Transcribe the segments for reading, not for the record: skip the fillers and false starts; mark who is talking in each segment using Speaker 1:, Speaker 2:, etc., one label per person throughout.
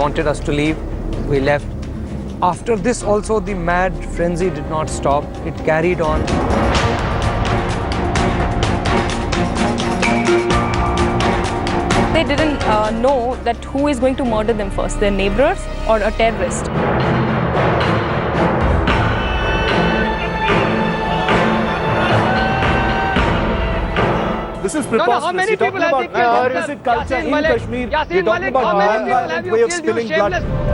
Speaker 1: wanted us to leave. We left. After this also, the mad frenzy did not stop. It carried on.
Speaker 2: They didn't know that who is going to murder them first, their neighbors or a terrorist.
Speaker 3: This is preposterous.
Speaker 4: How many people have they killed?
Speaker 3: Or is it culture in Kashmir? We're talking about
Speaker 4: how many people have you
Speaker 3: way of
Speaker 4: killed, you
Speaker 3: spilling
Speaker 4: shameless?
Speaker 3: blood.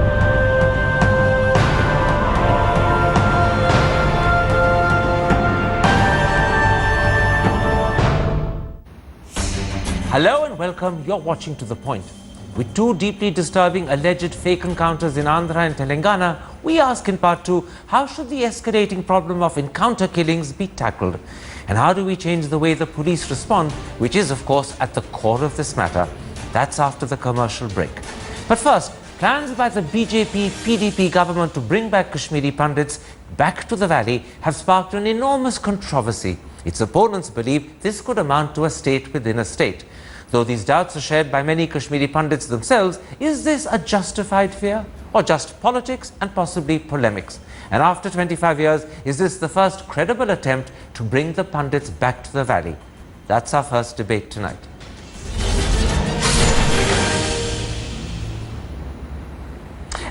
Speaker 5: Hello and welcome. You're watching To The Point. With two deeply disturbing alleged fake encounters in Andhra and Telangana, we ask in part 2, how should the escalating problem of encounter killings be tackled? And how do we change the way the police respond, which is, of course, at the core of this matter? That's after the commercial break. But first, plans by the BJP-PDP government to bring back Kashmiri Pandits back to the valley have sparked an enormous controversy. Its opponents believe this could amount to a state within a state. Though these doubts are shared by many Kashmiri Pandits themselves, is this a justified fear or just politics and possibly polemics? And after 25 years, is this the first credible attempt to bring the Pandits back to the valley? That's our first debate tonight.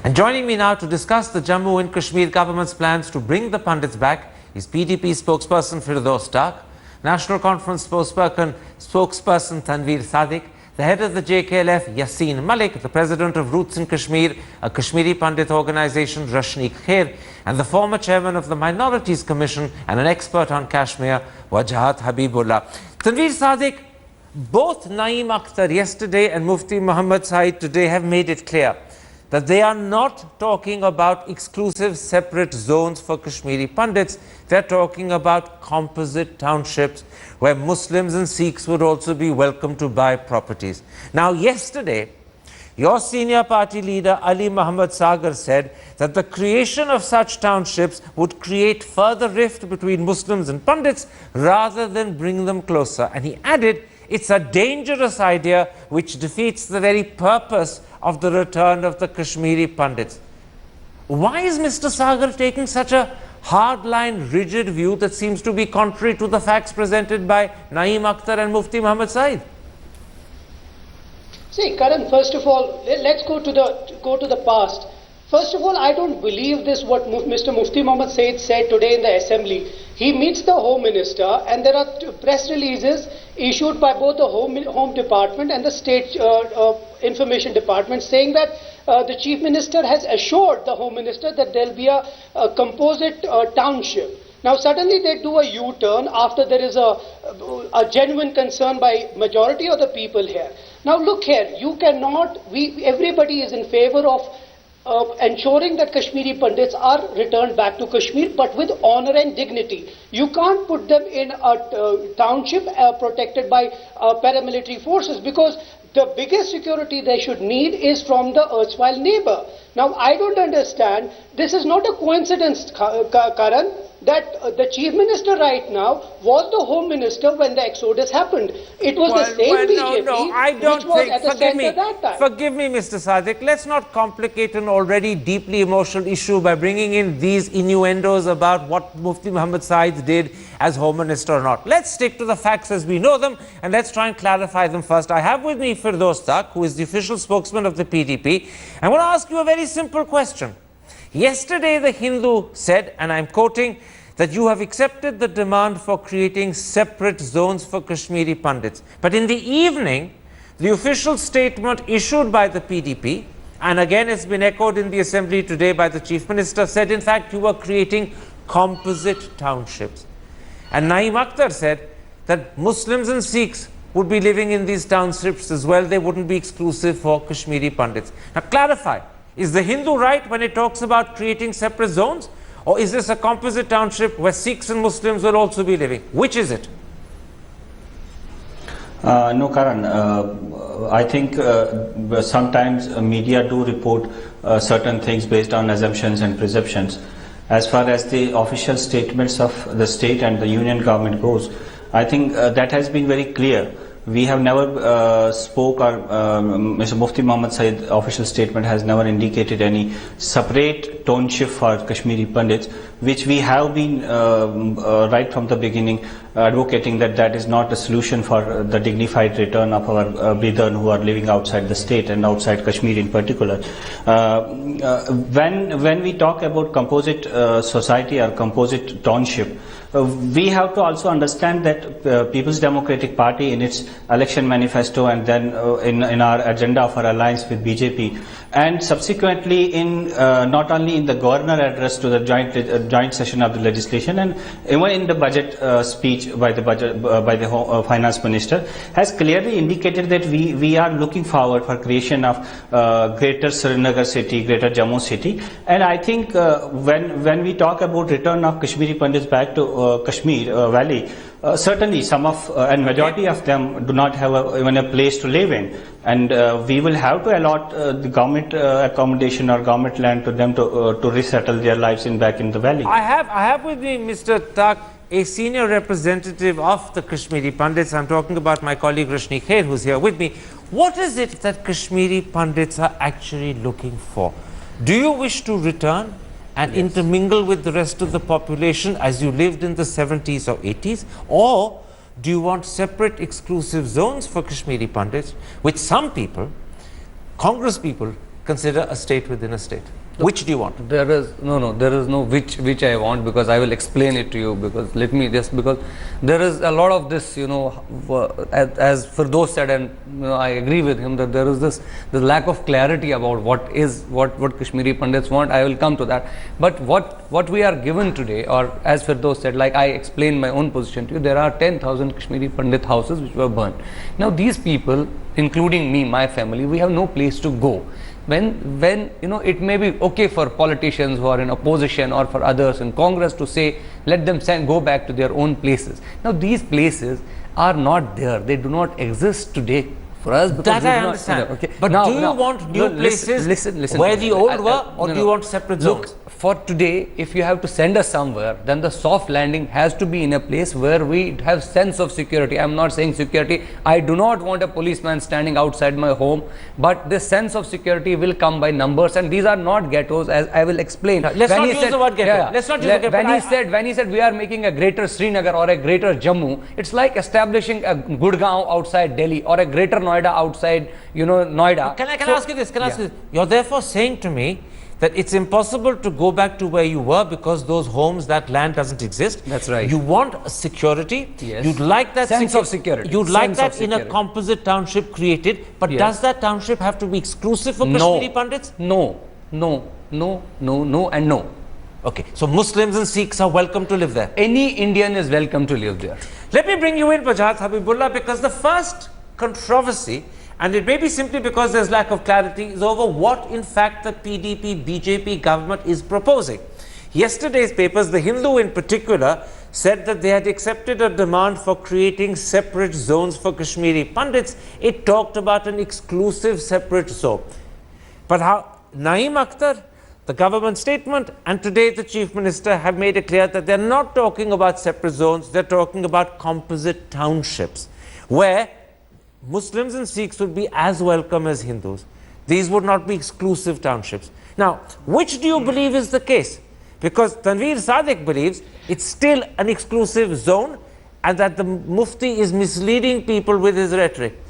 Speaker 5: And joining me now to discuss the Jammu and Kashmir government's plans to bring the Pandits back is PDP spokesperson Firdaus Dark, National Conference spokesperson Tanveer Sadiq, the head of the JKLF Yassin Malik, the president of Roots in Kashmir, a Kashmiri Pandit organization Rashneek Khair, and the former chairman of the Minorities Commission and an expert on Kashmir, Wajahat Habibullah. Tanveer Sadiq, both Naeem Akhtar yesterday and Mufti Muhammad Saeed today have made it clear that they are not talking about exclusive separate zones for Kashmiri Pandits. They're talking about composite townships where Muslims and Sikhs would also be welcome to buy properties. Now, yesterday, your senior party leader Ali Muhammad Sagar said that the creation of such townships would create further rift between Muslims and Pandits rather than bring them closer. And he added, it's a dangerous idea which defeats the very purpose of the return of the Kashmiri Pandits. Why is Mr. Sagar taking such a hardline, rigid view that seems to be contrary to the facts presented by Naeem Akhtar and Mufti Muhammad Saeed?
Speaker 6: See, Karan, first of all, let's go to the past. First of all, I don't believe this what Mr. Mufti Muhammad Saeed said today in the assembly. He meets the Home Minister and there are press releases issued by both the Home Department and the State Information Department saying that the Chief Minister has assured the Home Minister that there will be a composite township. Now suddenly they do a U-turn after there is a genuine concern by majority of the people here. Now look here, you cannot, everybody is in favor of ensuring that Kashmiri Pandits are returned back to Kashmir, but with honor and dignity. You can't put them in a township protected by paramilitary forces, because the biggest security they should need is from the erstwhile neighbor. Now, I don't understand. This is not a coincidence, Karan, that the Chief Minister right now was the Home Minister when the exodus happened. It was the same BJP which was at the center that time.
Speaker 5: Forgive me, Mr. Sadiq. Let's not complicate an already deeply emotional issue by bringing in these innuendos about what Mufti Muhammad Saeed did as Home Minister or not. Let's stick to the facts as we know them and let's try and clarify them first. I have with me Firdaus Dark, who is the official spokesman of the PDP. I want to ask you a very simple question. Yesterday, the Hindu said, and I'm quoting, that you have accepted the demand for creating separate zones for Kashmiri Pandits. But in the evening, the official statement issued by the PDP, and again it's been echoed in the assembly today by the Chief Minister, said in fact you were creating composite townships. And Naeem Akhtar said that Muslims and Sikhs would be living in these townships as well. They wouldn't be exclusive for Kashmiri Pandits. Now clarify, is the Hindu right when it talks about creating separate zones? Or is this a composite township where Sikhs and Muslims will also be living? Which is it?
Speaker 7: No, Karan. I think sometimes media do report certain things based on assumptions and presumptions. As far as the official statements of the state and the union government goes, I think that has been very clear We have never spoke, or Mr. Mufti Mohammad Said official statement has never indicated any separate township for Kashmiri Pandits, which we have been right from the beginning advocating that that is not a solution for the dignified return of our brethren who are living outside the state and outside Kashmir in particular. When we talk about composite society or composite township, we have to also understand that People's Democratic Party in its election manifesto and then in our agenda for alliance with BJP, and subsequently in not only in the governor address to the joint session of the legislation, and even in the budget speech by the finance minister, has clearly indicated that we are looking forward for creation of greater Srinagar city, greater Jammu city. And I think when we talk about return of Kashmiri Pandits back to Kashmir Valley, certainly some of and majority of them do not have even a place to live in, and we will have to allot the government accommodation or government land to them to resettle their lives back in the valley.
Speaker 5: I have with me Mr. Tak, a senior representative of the Kashmiri Pandits. I'm talking about my colleague Rashni Khair, who's here with me. What is it that Kashmiri Pandits are actually looking for? Do you wish to return and intermingle with the rest of the population as you lived in the 70s or 80s? Or do you want separate exclusive zones for Kashmiri Pandits, which some people, Congress people, consider a state within a state? Which do you want?
Speaker 1: There is no which I want, because I will explain it to you, because because there is a lot of this, as Firdaus said, and I agree with him, that there is this lack of clarity about what Kashmiri Pandits want. I will come to that. But what we are given today, or as Firdaus said, like I explained my own position to you, there are 10,000 Kashmiri Pandit houses which were burned. Now these people, including me, my family, we have no place to go. When it may be okay for politicians who are in opposition or for others in Congress to say, let them go back to their own places. Now these places are not there. They do not exist today for us.
Speaker 5: That I understand. Okay. But now, do you want new places listen, where the old were, or do you want separate zones?
Speaker 1: Look, for today, if you have to send us somewhere, then the soft landing has to be in a place where we have sense of security. I am not saying security. I do not want a policeman standing outside my home, but this sense of security will come by numbers, and these are not ghettos, as I will explain.
Speaker 5: Let's not use the word ghetto. Let's not use the ghetto.
Speaker 1: When he said we are making a greater Srinagar or a greater Jammu, it's like establishing a Gurgaon outside Delhi or a greater Noida outside, Noida.
Speaker 5: Can I ask you this? You're therefore saying to me that it's impossible to go back to where you were because those homes, that land doesn't exist.
Speaker 1: That's right.
Speaker 5: You want security.
Speaker 1: Yes.
Speaker 5: You'd like that
Speaker 1: sense of security.
Speaker 5: You'd like that in a composite township created. But does that township have to be exclusive for Kashmiri Pandits?
Speaker 1: No, and no.
Speaker 5: Okay, so Muslims and Sikhs are welcome to live there.
Speaker 1: Any Indian is welcome to live there.
Speaker 5: Let me bring you in, Bajat Habibullah, because the first controversy, and it may be simply because there's lack of clarity, is over what in fact the PDP-BJP government is proposing. Yesterday's papers, The Hindu in particular, said that they had accepted a demand for creating separate zones for Kashmiri Pandits. It talked about an exclusive separate zone. But how Naeem Akhtar, the government statement, and today the Chief Minister have made it clear that they're not talking about separate zones, they're talking about composite townships, where Muslims and Sikhs would be as welcome as Hindus. These would not be exclusive townships. Now, which do you believe is the case? Because Tanveer Sadiq believes it's still an exclusive zone and that the Mufti is misleading people with his rhetoric.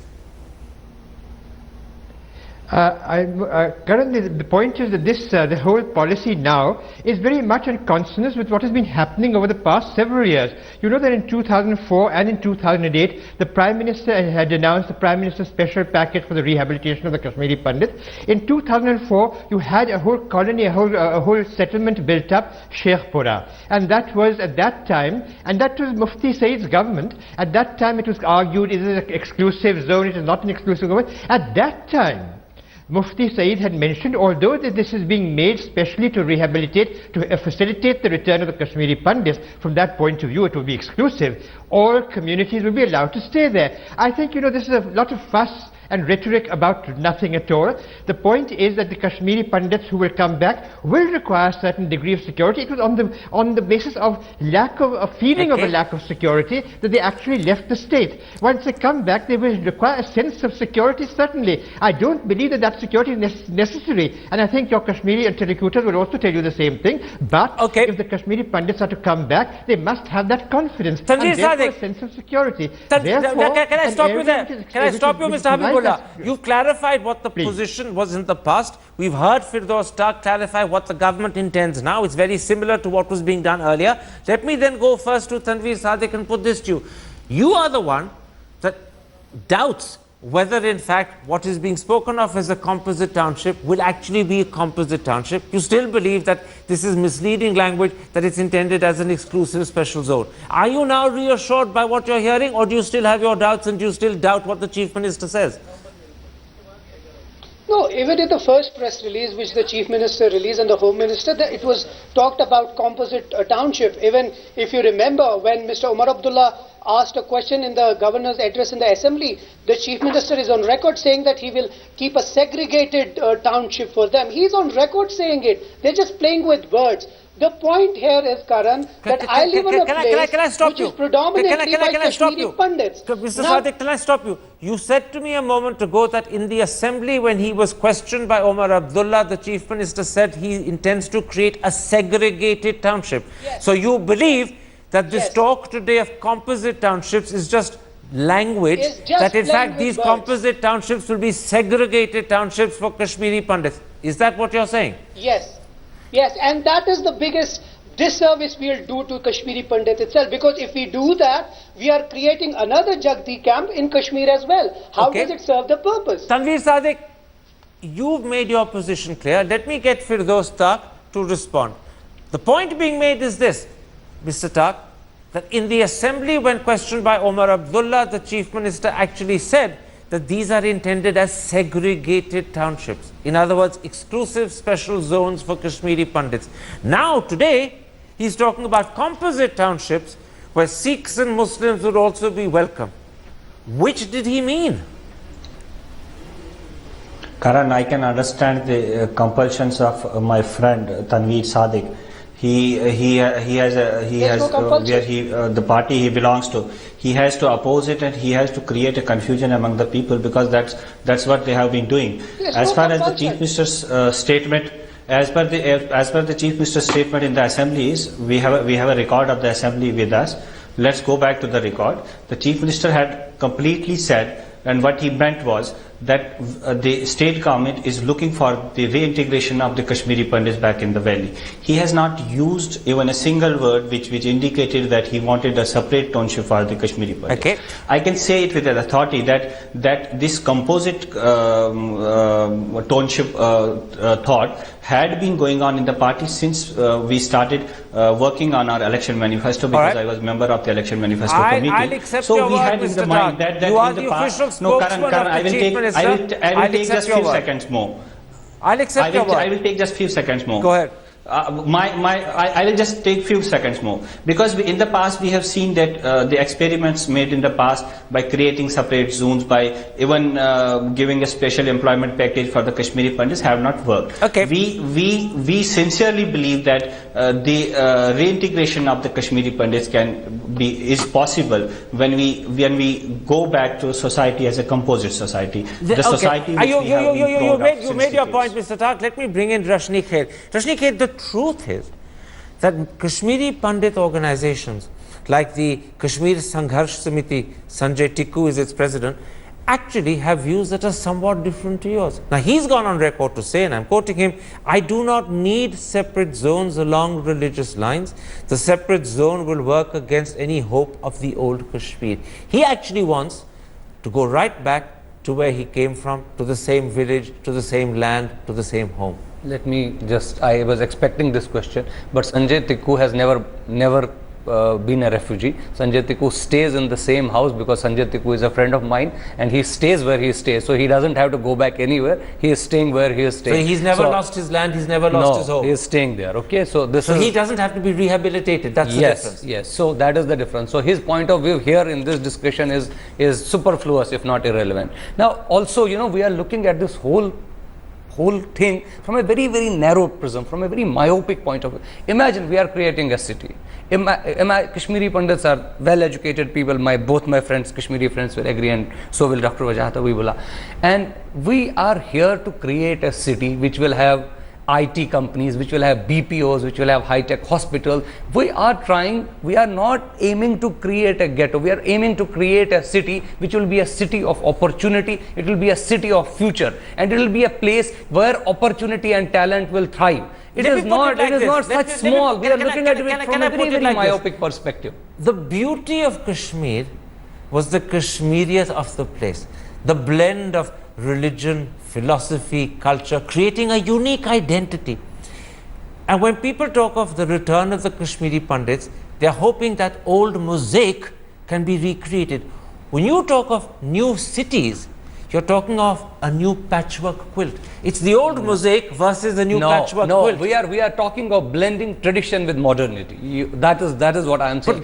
Speaker 3: Karan, the point is that the whole policy now is very much in consonance with what has been happening over the past several years. You know that in 2004 and in 2008, the Prime Minister had announced the Prime Minister's special package for the rehabilitation of the Kashmiri Pandits. In 2004, you had a whole colony, a whole settlement built up, Sheikhpura. And that was at that time, and that was Mufti Said's government. At that time, it was argued, is it an exclusive zone? It is not an exclusive zone. At that time, Mufti Said had mentioned, although that this is being made specially to rehabilitate, to facilitate the return of the Kashmiri Pandits, from that point of view it will be exclusive. All communities will be allowed to stay there. I think, this is a lot of fuss and rhetoric about nothing at all. The point is that the Kashmiri Pandits who will come back will require a certain degree of security. It was on the basis of lack of a feeling of a lack of security that they actually left the state. Once they come back, they will require a sense of security, certainly. I don't believe that that security is necessary, and I think your Kashmiri interlocutors will also tell you the same thing. But if the Kashmiri Pandits are to come back, they must have that confidence and therefore a sense of security.
Speaker 5: Can I stop you there? Can I stop you, Mr. Habibullah? You've clarified what the position was in the past. We've heard Firdaus Stark clarify what the government intends now. It's very similar to what was being done earlier. Let me then go first to Tanveer Sadiq and put this to you. You are the one that doubts whether in fact what is being spoken of as a composite township will actually be a composite township. You still believe that this is misleading language, that it's intended as an exclusive special zone. Are you now reassured by what you're hearing, or do you still have your doubts and do you still doubt what the Chief Minister says?
Speaker 6: No, even in the first press release which the Chief Minister released and the Home Minister, it was talked about composite township. Even if you remember when Mr. Umar Abdullah asked a question in the Governor's address in the Assembly, the Chief Minister is on record saying that he will keep a segregated township for them. He's on record saying it. They're just playing with words. The point here is, Karan, that I live in a place which is predominantly by Kashmiri Pandits.
Speaker 5: Mr. Sadiq, can I stop you? You said to me a moment ago that in the Assembly, when he was questioned by Omar Abdullah, the Chief Minister said he intends to create a segregated township.
Speaker 6: Yes.
Speaker 5: So you believe that this talk today of composite townships is just language, that in fact these composite townships will be segregated townships for Kashmiri Pandits. Is that what you're saying?
Speaker 6: Yes. Yes, and that is the biggest disservice we will do to Kashmiri Pandit itself, because if we do that, we are creating another Jagdi camp in Kashmir as well. How does it serve the purpose?
Speaker 5: Tanveer Sadiq, you've made your position clear. Let me get Firdaus Stark to respond. The point being made is this, Mr. Stark, that in the Assembly, when questioned by Omar Abdullah, the Chief Minister actually said that these are intended as segregated townships. In other words, exclusive special zones for Kashmiri Pandits. Now, today, he's talking about composite townships where Sikhs and Muslims would also be welcome. Which did he mean?
Speaker 7: Karan, I can understand the compulsions of my friend Tanveer Sadiq. The party he belongs to, he has to oppose it and he has to create a confusion among the people, because that's what they have been doing. As far as the Chief Minister's statement, as per the Chief Minister's statement in the Assembly is, we have a record of the Assembly with us. Let's go back to the record. The Chief Minister had completely said, and what he meant was that the state government is looking for the reintegration of the Kashmiri Pandits back in the valley. He has not used even a single word which indicated that he wanted a separate township for the Kashmiri Pandits.
Speaker 5: Okay.
Speaker 7: I can say it with authority that this composite township thought had been going on in the party since we started working on our election manifesto, because I was member of the election manifesto committee.
Speaker 5: I'll accept
Speaker 7: so
Speaker 5: your
Speaker 7: we
Speaker 5: word,
Speaker 7: had in the
Speaker 5: Mr.
Speaker 7: mind
Speaker 5: Stark.
Speaker 7: that
Speaker 5: You are
Speaker 7: in the
Speaker 5: the
Speaker 7: past.
Speaker 5: official
Speaker 7: No,
Speaker 5: spokesman
Speaker 7: Karan,
Speaker 5: of the Chief Minister.
Speaker 7: I will take just few seconds more.
Speaker 5: I'll accept your word.
Speaker 7: I will take just few seconds more.
Speaker 5: Go ahead.
Speaker 7: I will just take few seconds more, because in the past we have seen that the experiments made in the past by creating separate zones, by even giving a special employment package for the Kashmiri Pandits have not worked.
Speaker 5: Okay.
Speaker 7: We sincerely believe that the reintegration of the Kashmiri Pandits is possible when we go back to society as a composite society. Society which
Speaker 5: you made your point, Mr. Stark. Let me bring in Rashni Kher. Rashni Kher, the truth is that Kashmiri Pandit organizations like the Kashmir Sangharsh Samiti, Sanjay Tikku is its president, actually have views that are somewhat different to yours. Now, he's gone on record to say, and I'm quoting him, I do not need separate zones along religious lines. The separate zone will work against any hope of the old Kashmir. He actually wants to go right back to where he came from, to the same village, to the same land, to the same home.
Speaker 1: Let me just, I was expecting this question, but Sanjay Tikku has never been a refugee. Sanjay Tikku stays in the same house because Sanjay Tikku is a friend of mine and he stays where he stays. So he doesn't have to go back anywhere. He is staying where he is staying.
Speaker 5: So he's never lost his land, he's never lost his home.
Speaker 1: He is staying there. Okay, so this
Speaker 5: So
Speaker 1: is,
Speaker 5: he doesn't have to be rehabilitated. That's the difference.
Speaker 1: Yes, so that is the difference. So his point of view here in this discussion is superfluous, if not irrelevant. Now also, you know, we are looking at this whole thing from a very, very narrow prism, from a very myopic point of view. Imagine we are creating a city. Kashmiri Pandits are well educated people. Both my friends, Kashmiri friends, will agree, and so will Dr. Wajahat Habibullah. And we are here to create a city which will have IT companies, which will have BPOs, which will have high-tech hospitals. We are not aiming to create a ghetto. We are aiming to create a city which will be a city of opportunity. It will be a city of future, and it will be a place where opportunity and talent will thrive. It is not such small. We are looking at it from a very, very myopic perspective.
Speaker 5: The beauty of Kashmir was the Kashmiriyat of the place, the blend of religion, philosophy, culture, creating a unique identity. And when people talk of the return of the Kashmiri Pandits, they are hoping that old mosaic can be recreated. When you talk of new cities, you're talking of a new patchwork quilt. It's the old mosaic versus the new patchwork quilt.
Speaker 1: We are talking of blending tradition with modernity. That is what I am saying.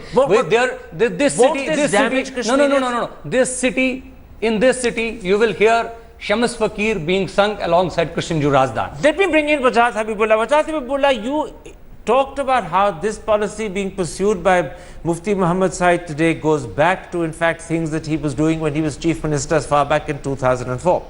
Speaker 1: In this city, you will hear Shams Fakir being sung alongside Krishan Jurazdan.
Speaker 5: Let me bring in Wajahat Habibullah. Wajahat Habibullah, you talked about how this policy being pursued by Mufti Muhammad Said today goes back to, in fact, things that he was doing when he was Chief Minister as far back in 2004.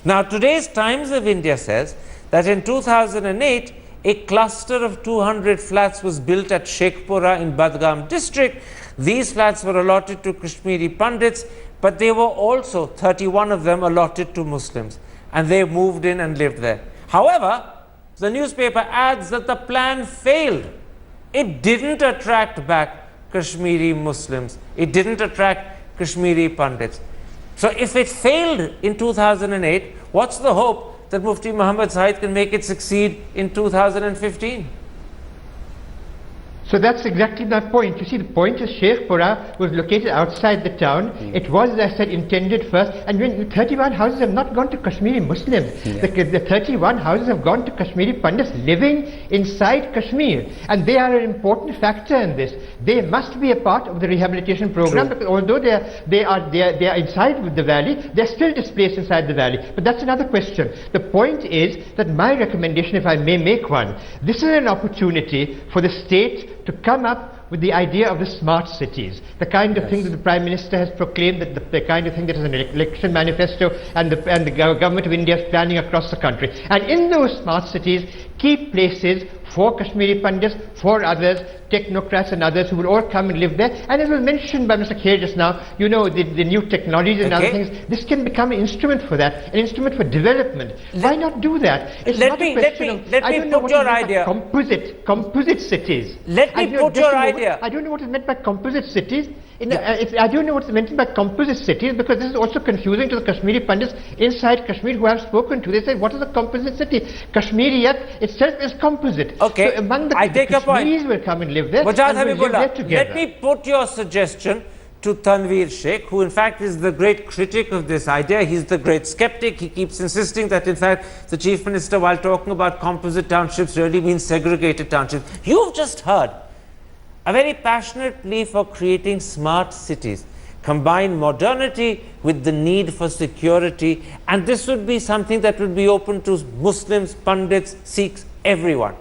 Speaker 5: Now, today's Times of India says that in 2008, a cluster of 200 flats was built at Sheikhpura in Badgam district. These flats were allotted to Kashmiri Pandits, but they were also 31 of them allotted to Muslims, and they moved in and lived there. However, the newspaper adds that the plan failed. It didn't attract back Kashmiri Muslims. It didn't attract Kashmiri Pandits. So if it failed in 2008, what's the hope that Mufti Muhammad Said can make it succeed in 2015?
Speaker 3: So that's exactly my point. You see, the point is Sheikhpura was located outside the town. It was, as I said, intended first. And when 31 houses have not gone to Kashmiri Muslims. The 31 houses have gone to Kashmiri Pandits living inside Kashmir. And they are an important factor in this. They must be a part of the rehabilitation program, because although they are inside the valley, they are still displaced inside the valley. But that's another question. The point is that my recommendation, if I may make one, this is an opportunity for the state to come up with the idea of the smart cities, the kind of thing that the Prime Minister has proclaimed, that the kind of thing that is an election manifesto, and the Government of India is planning across the country. And in those smart cities, keep places for Kashmiri Pandits, for others, technocrats and others who will all come and live there. And as was mentioned by Mr. Kher just now, you know, the new technologies and other things, this can become an instrument for that, an instrument for development. Why not do that? It's not a question of, I don't know what is meant by composite cities.
Speaker 5: Let me put your idea.
Speaker 3: I don't know what is meant by composite cities. I don't know what's meant by composite cities, because this is also confusing to the Kashmiri Pandits inside Kashmir who I have spoken to. They say, what is a composite city? Kashmiriyat itself is composite.
Speaker 5: Okay,
Speaker 3: so among the
Speaker 5: Kashmiris
Speaker 3: will come and live there.
Speaker 5: Wajahat Habibullah, let me put your suggestion to Tanveer Sheikh, who in fact is the great critic of this idea. He's the great skeptic. He keeps insisting that in fact the Chief Minister, while talking about composite townships, really means segregated townships. You've just heard a very passionate plea for creating smart cities, combine modernity with the need for security, and this would be something that would be open to Muslims, Pandits, Sikhs, everyone.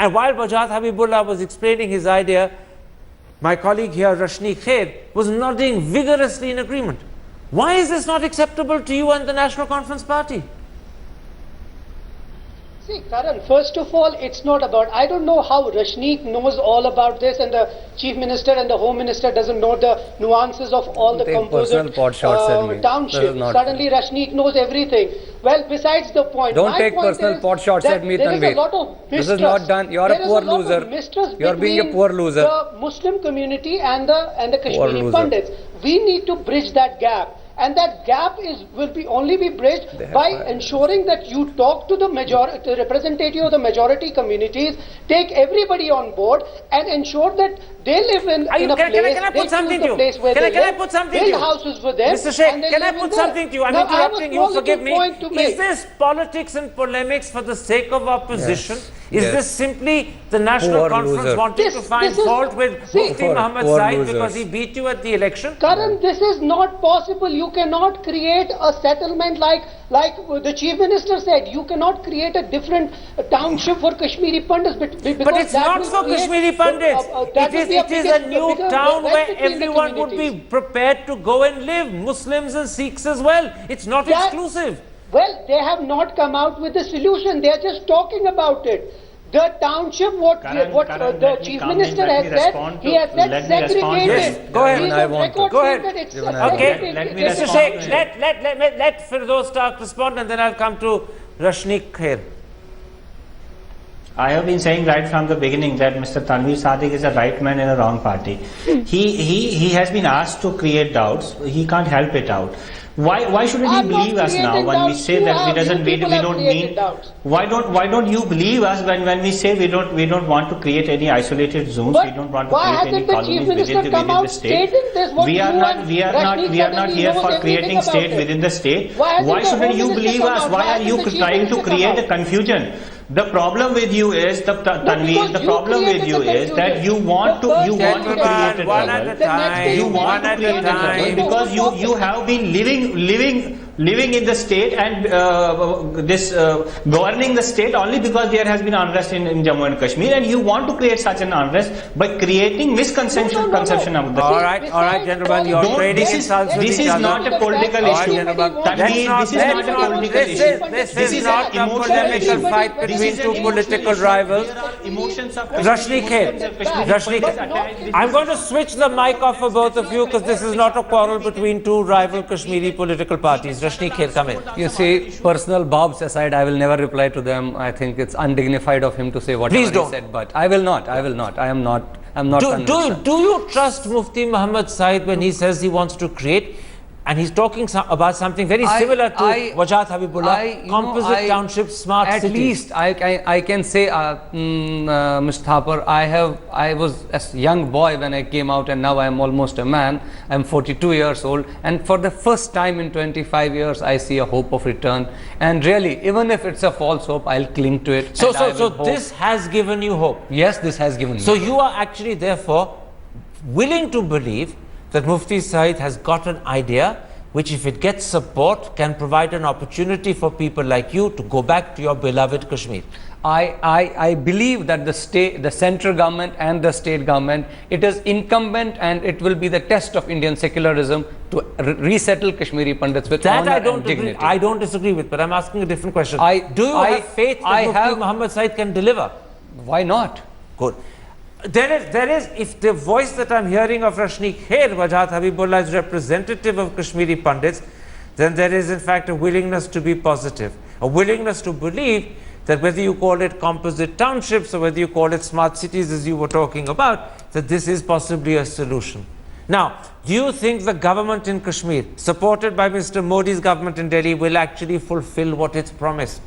Speaker 5: And while Wajahat Habibullah was explaining his idea, my colleague here, Rashni Kher, was nodding vigorously in agreement. Why is this not acceptable to you and the National Conference Party?
Speaker 6: See, Karan, first of all, it's not about, I don't know how Rashneek knows all about this and the Chief Minister and the Home Minister doesn't know the nuances of all the composite townships. Suddenly Rashneek knows everything. Well, besides the point,
Speaker 1: don't take personal pot shots at me, Tanveer. This is not done. You are a poor loser. You are being a poor loser.
Speaker 6: The Muslim community and the Kashmiri Pandits. We need to bridge that gap. and that gap will only be bridged by ensuring that you talk to the representative of the majority communities, take everybody on board, and ensure that they live in a place.
Speaker 5: Can I put something to you? Can I put something to you?
Speaker 6: Build houses for them.
Speaker 5: Mr. Sheikh,
Speaker 6: and they
Speaker 5: can I
Speaker 6: live in
Speaker 5: put
Speaker 6: there.
Speaker 5: something to you? I'm
Speaker 6: Now,
Speaker 5: interrupting you, forgive me.
Speaker 6: point to make.
Speaker 5: Is this politics and polemics for the sake of opposition? Is this simply the National Conference wanting to find fault with Mufti Muhammad Said because he beat you at the election?
Speaker 6: Karan, this is not possible. You cannot create a settlement like the Chief Minister said. You cannot create a different township for Kashmiri Pandits.
Speaker 5: But it's not for Kashmiri Pandits. It is a new town where everyone would be prepared to go and live, Muslims and Sikhs as well. It's not exclusive.
Speaker 6: Well, they have not come out with the solution. They are just talking about it. The township, the Chief Minister has said, he has said segregated.
Speaker 5: Yes, go ahead. Go ahead. Okay, Mr. Sheikh, let Firdaus Stark respond and then I'll come to Rashnik here.
Speaker 7: I have been saying right from the beginning that Mr. Tanveer Sadiq is a right man in a wrong party. He has been asked to create doubts. He can't help it out. Why shouldn't he believe us now when we say that we don't mean? Why don't you believe us when we say we don't want to create any isolated zones? We don't want to create any colonies within the state. We are not here for creating state within the state. Why shouldn't you believe us? Why are you trying to create a confusion? The problem with you is the problem with you is that you want to create a trouble. You want to create a trouble because you have been living in the state and governing the state only because there has been unrest in Jammu and Kashmir, and you want to create such an unrest by creating misconception of the state.
Speaker 5: All right, gentlemen, you're trading insults with each other.
Speaker 7: This is not a political issue.
Speaker 5: This is not a polemical fight between two political rivals. Rashnik, I'm going to switch the mic off for both of you because this is not a quarrel between two rival Kashmiri political parties. Rashnik, here, come in.
Speaker 1: You see, personal barbs aside, I will never reply to them. I think it's undignified of him to say whatever he said, but I will not. I am not.
Speaker 5: Do you trust Mufti Muhammad Said when he says he wants to create? And he's talking about something very similar to Wajat Habibullah, composite townships, smart cities.
Speaker 1: At least I can say, Mr. Thapar, I was a young boy when I came out, and now I am almost a man. I am 42 years old, and for the first time in 25 years, I see a hope of return. And really, even if it's a false hope, I'll cling to it.
Speaker 5: So this has given you hope?
Speaker 1: Yes, this has given me
Speaker 5: hope. So
Speaker 1: you
Speaker 5: are actually therefore willing to believe that Mufti Said has got an idea which, if it gets support, can provide an opportunity for people like you to go back to your beloved Kashmir.
Speaker 1: I believe that the central government and the state government, it is incumbent and it will be the test of Indian secularism to resettle Kashmiri Pandits with honor and dignity.
Speaker 5: I don't disagree with, but I'm asking a different question. Do you have faith that Mufti Muhammad Said can deliver?
Speaker 1: Why not?
Speaker 5: Good. There is, if the voice that I'm hearing of Rashnik here, Wajat Habibullah, is representative of Kashmiri Pandits, then there is in fact a willingness to be positive, a willingness to believe that whether you call it composite townships or whether you call it smart cities as you were talking about, that this is possibly a solution. Now, do you think the government in Kashmir, supported by Mr. Modi's government in Delhi, will actually fulfill what it's promised?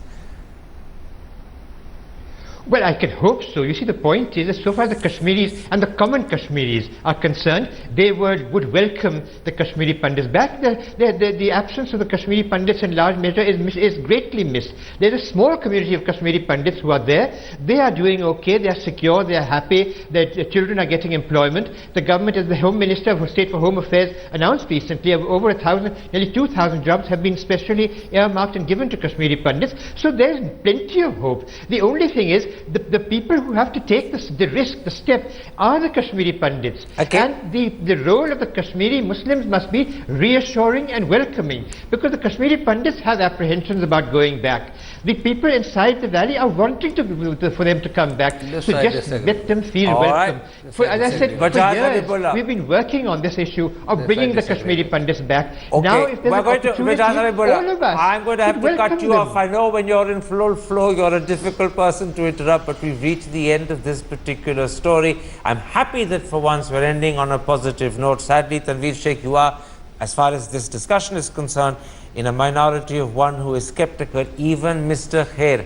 Speaker 3: Well, I can hope so. You see, the point is that so far the Kashmiris and the common Kashmiris are concerned, they would welcome the Kashmiri Pandits back. The absence of the Kashmiri Pandits in large measure is greatly missed. There's a small community of Kashmiri Pandits who are there. They are doing okay, they are secure, they are happy, their children are getting employment. The government, as the Home Minister of State for Home Affairs announced recently, over 1,000, nearly 2,000 jobs have been specially earmarked and given to Kashmiri Pandits. So there's plenty of hope. The only thing is, the people who have to take the risk, the step, are the Kashmiri Pandits.
Speaker 5: Okay.
Speaker 3: And the role of the Kashmiri Muslims must be reassuring and welcoming, because the Kashmiri Pandits have apprehensions about going back. The people inside the valley are wanting for them to come back. So just let them feel welcome. As I said, for years, we've been working on this issue of bringing the Kashmiri Pandits back.
Speaker 5: Okay.
Speaker 3: Now, if there's an opportunity, all of us,
Speaker 5: I'm going to have to cut you off. I know when you're in full flow, you're a difficult person to interrupt, but we've reached the end of this particular story. I'm happy that for once we're ending on a positive note. Sadly, Tanveer Sheikh, you are as far as this discussion is concerned, in a minority of one who is skeptical, even Mr. Khair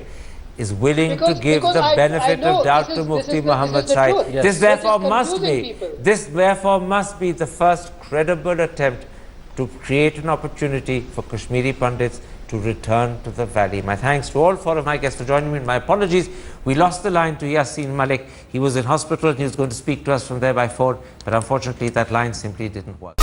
Speaker 5: is willing to give the benefit of doubt to Mufti Muhammad Sahib.
Speaker 1: Yes.
Speaker 5: This therefore must
Speaker 6: confusing
Speaker 5: be,
Speaker 6: people.
Speaker 5: this therefore must be the first credible attempt to create an opportunity for Kashmiri Pandits to return to the valley. My thanks to all four of my guests for joining me. My apologies, we lost the line to Yasin Malik. He was in hospital and he was going to speak to us from there by phone, but unfortunately that line simply didn't work.